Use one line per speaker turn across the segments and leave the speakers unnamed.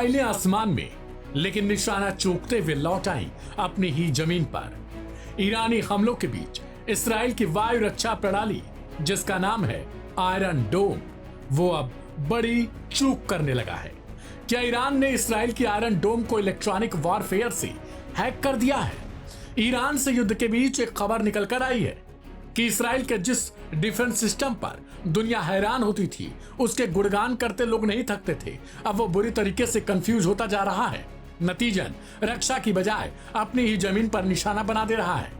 मिसाइलें आसमान में, लेकिन निशाना चूकते हुए लौट आई अपनी ही जमीन पर। ईरानी हमलों के बीच इस्राएल की वायु रक्षा प्रणाली, जिसका नाम है आयरन डोम, वो अब बड़ी चूक करने लगा है। क्या ईरान ने इस्राएल की आयरन डोम को इलेक्ट्रॉनिक वॉरफेयर से हैक कर दिया है? ईरान से युद्ध के बीच एक खबर निकल कर आई है कि इस्राएल के जिस डिफेंस सिस्टम पर दुनिया हैरान होती थी, उसके गुणगान करते लोग नहीं थकते थे, अब वो बुरी तरीके से कंफ्यूज होता जा रहा है। नतीजन रक्षा की बजाय अपनी ही जमीन पर निशाना बना दे रहा है।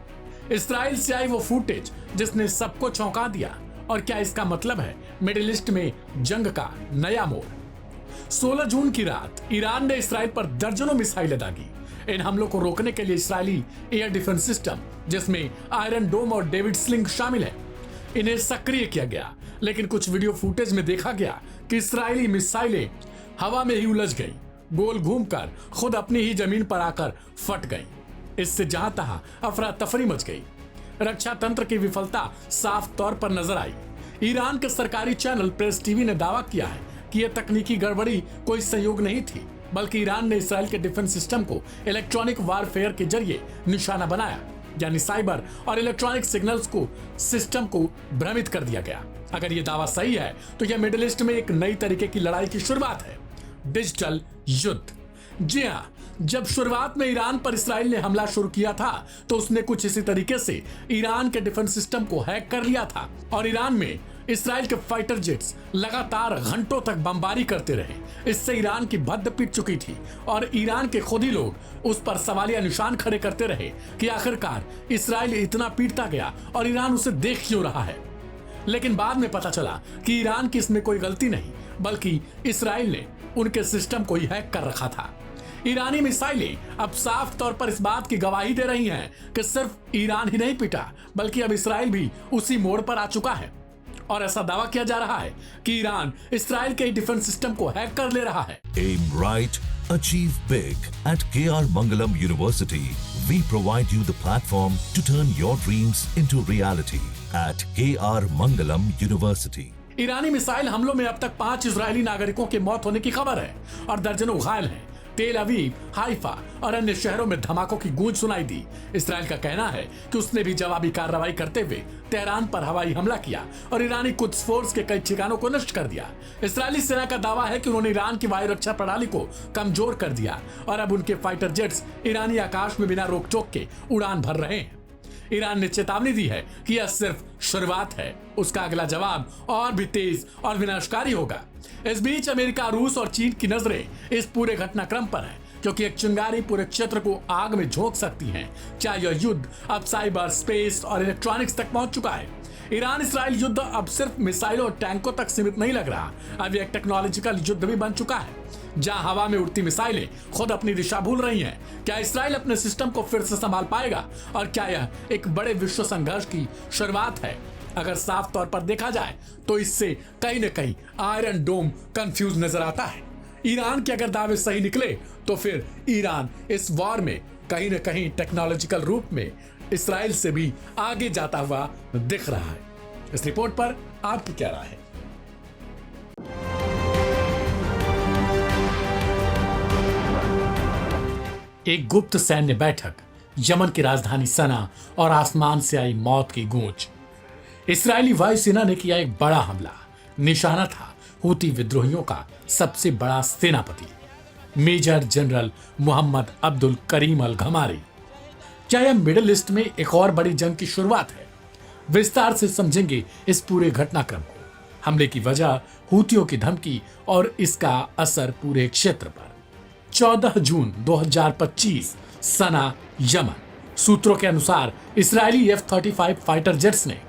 इस्राएल से आई वो फुटेज जिसने सबको चौंका दिया। और क्या इसका मतलब है मिडिल ईस्ट में जंग का नया मोड़? 16 जून की रात ईरान ने इस्राएल पर दर्जनों मिसाइलें दागी। इन हमलों को रोकने के लिए इस्राएली एयर डिफेंस सिस्टम, जिसमें आयरन डोम और डेविड स्लिंग शामिल है, इन्हें सक्रिय किया गया। लेकिन कुछ वीडियो फुटेज में देखा गया कि इस्राएली मिसाइलें हवा में ही उलझ गई, गोल घूमकर खुद अपनी ही जमीन पर आकर फट गई। इससे जहां तहां अफरा तफरी मच गई। रक्षा तंत्र की विफलता साफ तौर पर नजर आई। ईरान के सरकारी चैनल प्रेस टीवी ने दावा किया है कि यह तकनीकी गड़बड़ी कोई संयोग नहीं थी, बल्कि ईरान ने इस्राएल के डिफेंस सिस्टम को इलेक्ट्रॉनिक वारफेयर के जरिए निशाना बनाया, यानी साइबर और इलेक्ट्रॉनिक सिग्नल्स को सिस्टम को भ्रमित कर दिया गया। अगर यह दावा सही है तो यह मिडिल ईस्ट में एक नई तरीके की लड़ाई की शुरुआत है, डिजिटल युद्ध। जी हाँ, जब शुरुआत में ईरान पर इस्राएल ने हमला शुरू किया था तो उसने कुछ इसी तरीके से ईरान के डिफेंस सिस्टम को हैक कर लिया था और ईरान में इस्राएल के फाइटर जेट्स लगातार घंटों तक बमबारी करते रहे। इससे ईरान की भद्द पिट चुकी थी और ईरान के खुद ही लोग उस पर सवालिया निशान खड़े करते रहे कि आखिरकार इस्राएल इतना पीटता गया और ईरान उसे देख क्यों रहा है। लेकिन बाद में पता चला कि ईरान की इसमें कोई गलती नहीं, बल्कि इस्राएल ने उनके सिस्टम को ही हैक कर रखा था। ईरानी मिसाइलें अब साफ तौर पर इस बात की गवाही दे रही हैं कि सिर्फ ईरान ही नहीं पिटा, बल्कि अब इस्राएल भी उसी मोड़ पर आ चुका है। और ऐसा दावा किया जा रहा है कि ईरान इस्राएल के डिफेंस सिस्टम को हैक कर ले रहा है।
Aim right, achieve big. At KR Mangalam University, we provide you the platform to turn your dreams into reality. At KR Mangalam University.
Irani missile हमलों में अब तक 5 इजरायली नागरिकों की मौत होने की खबर है और दर्जनों घायल हैं। तेल अवीव, हाइफा और अन्य शहरों में धमाकों की गूंज सुनाई दी। इस्राएल का कहना है कि उसने भी जवाबी कार्रवाई करते हुए तेहरान पर हवाई हमला किया और ईरानी कुद्स फोर्स के कई ठिकानों को नष्ट कर दिया। इस्राएली सेना का दावा है कि उन्होंने ईरान की वायु रक्षा प्रणाली को कमजोर कर दिया और अब उनके फाइटर जेट्स ईरानी आकाश में बिना रोक टोक के उड़ान भर रहे हैं। ईरान ने चेतावनी दी है कि यह सिर्फ शुरुआत है, उसका अगला जवाब और भी तेज और विनाशकारी होगा। इस बीच अमेरिका, रूस और चीन की नजरें इस पूरे घटनाक्रम पर है, क्योंकि एक चिंगारी पूरे क्षेत्र को आग में झोंक सकती है। क्या यह युद्ध अब साइबर, स्पेस और इलेक्ट्रॉनिक्स तक पहुंच चुका है? ईरान इस्राएल युद्ध अब सिर्फ मिसाइलों और टैंकों तक सीमित नहीं लग रहा, अब एक टेक्नोलॉजिकल युद्ध भी बन चुका है, जहां हवा में उड़ती मिसाइलें खुद अपनी दिशा भूल रही हैं। क्या इस्राएल अपने सिस्टम को फिर से संभाल पाएगा और क्या यह एक बड़े विश्व संघर्ष की शुरुआत है? अगर साफ तौर पर देखा जाए तो इससे कहीं न कहीं आयरन डोम कंफ्यूज नजर आता है। ईरान के अगर दावे सही निकले तो फिर ईरान इस वॉर में कहीं न कहीं टेक्नोलॉजिकल रूप में इस्राएल से भी आगे जाता हुआ दिख रहा है। इस रिपोर्ट पर आपकी क्या राय है? एक गुप्त सैन्य बैठक, यमन की राजधानी सना और आसमान से आई मौत की गूंज। इस्राएली वायुसेना ने किया एक बड़ा हमला। निशाना था हूती विद्रोहियों का सबसे बड़ा सेनापति, मेजर जनरल मोहम्मद अब्दुल करीम अल घमारी। क्या यह मिडिल ईस्ट में एक और बड़ी जंग की शुरुआत है? विस्तार से समझेंगे इस पूरे घटनाक्रम को, हमले की वजह, हूतियों की धमकी और इसका असर पूरे क्षेत्र पर। 14 जून 2025 सना, यमन। सूत्रों के अनुसार इस्राएली F-35 फाइटर जेट्स ने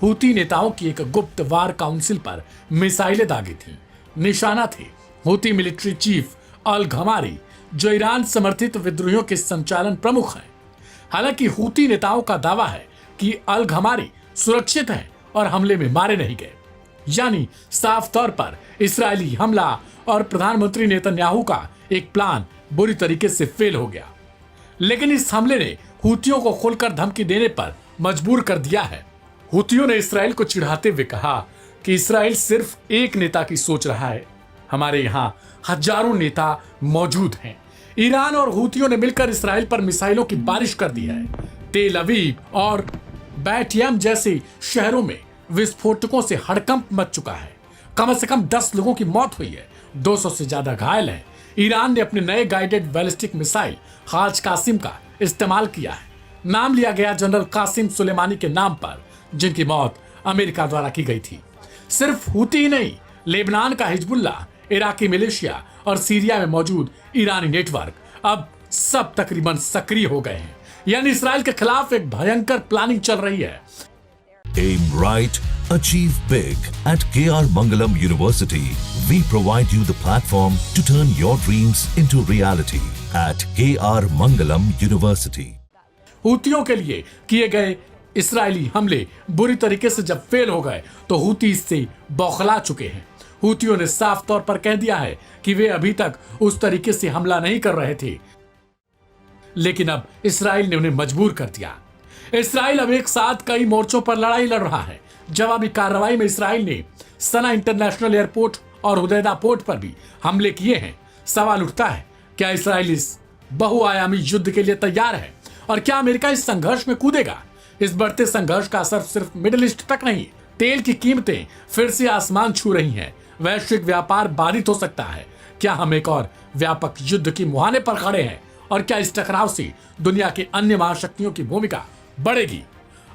हूती नेताओं की एक गुप्त वार काउंसिल पर मिसाइलें दागी थीं। निशाना थे हूती मिलिट्री चीफ अल घमारी, जो ईरान समर्थित विद्रोहियों के संचालन प्रमुख हैं। हालांकि हूती नेताओं का दावा है कि अल घमारी सुरक्षित हैं और हमले में मारे नहीं गए। यानी साफ तौर पर इस्राएली हमला और प्रधानमंत्री नेतन्याहू का एक प्लान बुरी तरीके से फेल हो गया। लेकिन इस हमले ने हूतियों को खुलकर धमकी देने पर मजबूर कर दिया है। हूतियों ने इस्राएल को चिढ़ाते हुए कहा कि इस्राएल सिर्फ एक नेता की सोच रहा है हमारे यहाँ हजारों नेता मौजूद हैं। ईरान और हूतियों ने मिलकर इसराइल पर मिसाइलों की बारिश कर दी है। तेल अवीव और बैटियम जैसे शहरों में विस्फोटकों से हड़कंप मच चुका है। कम से कम 10 लोगों की मौत हुई है, 200 से ज्यादा घायल हैं। ईरान ने अपने नए गाइडेड बैलिस्टिक मिसाइल हाज कासिम का इस्तेमाल किया है। नाम लिया गया जनरल कासिम सुलेमानी के नाम पर, जिनकी मौत अमेरिका द्वारा की गई थी। सिर्फ हूती ही नहीं, लेबनान का हिजबुल्लाह, इराकी मिलिशिया और सीरिया में मौजूद ईरानी नेटवर्क अब सब तकरीबन सक्रिय हो गए हैं। यानी इसराइल के खिलाफ एक भयंकर प्लानिंग चल रही है।
Aim right, achieve big. At KR Mangalam University, we provide you the platform to turn your dreams into reality. At KR Mangalam University.
हूतियों के लिए किए गए इसराइली हमले बुरी तरीके से जब फेल हो गए तो हूती इससे बौखला चुके हैं। हूतियों ने साफ तौर पर कह दिया है कि वे अभी तक उस तरीके से हमला नहीं कर रहे थे, लेकिन अब इसराइल ने उन्हें मजबूर कर दिया। इसराइल अब एक साथ कई मोर्चों पर लड़ाई लड़ रहा है। जवाबी कार्रवाई में इसराइल ने सना इंटरनेशनल एयरपोर्ट और हुदैदा पोर्ट पर भी हमले किए हैं। सवाल उठता है, क्या इसराइल इस बहुआयामी युद्ध के लिए तैयार है और क्या अमेरिका इस संघर्ष में कूदेगा? इस बढ़ते संघर्ष का असर सिर्फ मिडिल ईस्ट तक नहीं, तेल की कीमतें फिर से आसमान छू रही हैं। वैश्विक व्यापार बाधित हो सकता है। क्या हम एक और व्यापक युद्ध की मुहाने पर खड़े हैं और क्या इस टकराव से दुनिया के अन्य महाशक्तियों की भूमिका बढ़ेगी?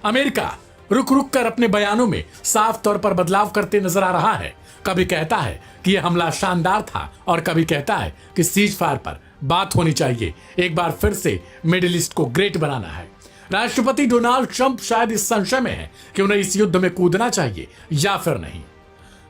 अमेरिका रुक रुक कर अपने बयानों में साफ तौर पर बदलाव करते नजर आ रहा है। कभी कहता है कि यह हमला शानदार था और कभी कहता है कि सीज फायर पर बात होनी चाहिए। एक बार फिर से मिडिल ईस्ट को ग्रेट बनाना है। राष्ट्रपति डोनाल्ड ट्रंप शायद इस संशय में है कि उन्हें इस युद्ध में कूदना चाहिए या फिर नहीं।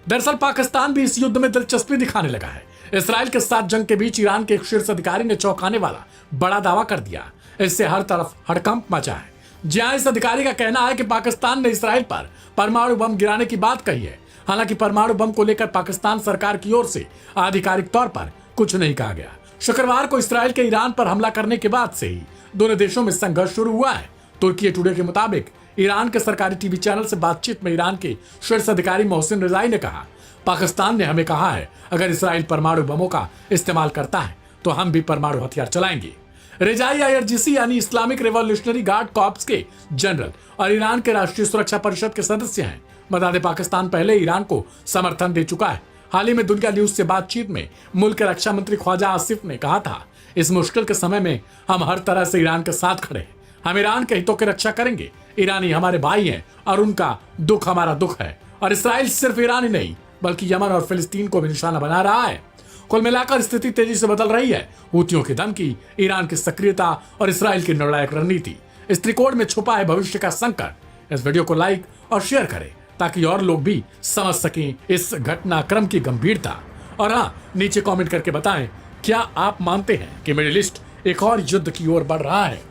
दरअसल पाकिस्तान भी इस युद्ध में दिलचस्पी दिखाने लगा है। इसराइल के साथ जंग के बीच ईरान के एक शीर्ष अधिकारी ने चौंकाने वाला बड़ा दावा कर दिया। इससे हर तरफ हड़कंप मचा है। जहां इस अधिकारी का कहना है कि पाकिस्तान ने इसराइल पर परमाणु बम गिराने की बात कही है। हालांकि परमाणु बम को लेकर पाकिस्तान सरकार की ओर से आधिकारिक तौर पर कुछ नहीं कहा गया। शुक्रवार को इसराइल के ईरान पर हमला करने के बाद से ही दोनों देशों में संघर्ष शुरू हुआ है। तुर्की टुडे के मुताबिक ईरान के सरकारी टीवी चैनल से बातचीत में ईरान के शीर्ष अधिकारी मोहसिन रिजाई ने कहा, पाकिस्तान ने हमें कहा है अगर इसराइल परमाणु बमों का इस्तेमाल करता है तो हम भी परमाणु हथियार चलाएंगे। रिजाई IRGC यानी इस्लामिक रिवॉल्यूशनरी गार्ड कॉर्प्स के जनरल और ईरान के राष्ट्रीय सुरक्षा परिषद के सदस्य हैं। बता दें, पाकिस्तान पहले ईरान को समर्थन दे चुका है। हाल ही में दुनिया न्यूज से बातचीत में मुल्क के रक्षा मंत्री ख्वाजा आसिफ ने कहा था, इस मुश्किल के समय में हम हर तरह से ईरान के साथ खड़े हैं। हम ईरान के हितों की रक्षा करेंगे। ईरानी हमारे भाई हैं और उनका दुख हमारा दुख है। और इसराइल सिर्फ ईरान ही नहीं बल्कि यमन और फिलिस्तीन को भी निशाना बना रहा है। कुल मिलाकर स्थिति तेजी से बदल रही है। हूतियों की धमकी, ईरान की सक्रियता और इसराइल की निर्णायक रणनीति, इस त्रिकोण में छुपा है भविष्य का संकट। इस वीडियो को लाइक और शेयर करें ताकि और लोग भी समझ सकें इस घटनाक्रम की गंभीरता। और हाँ, नीचे कमेंट करके बताएं, क्या आप मानते हैं कि मिडिल ईस्ट एक और युद्ध की ओर बढ़ रहा है?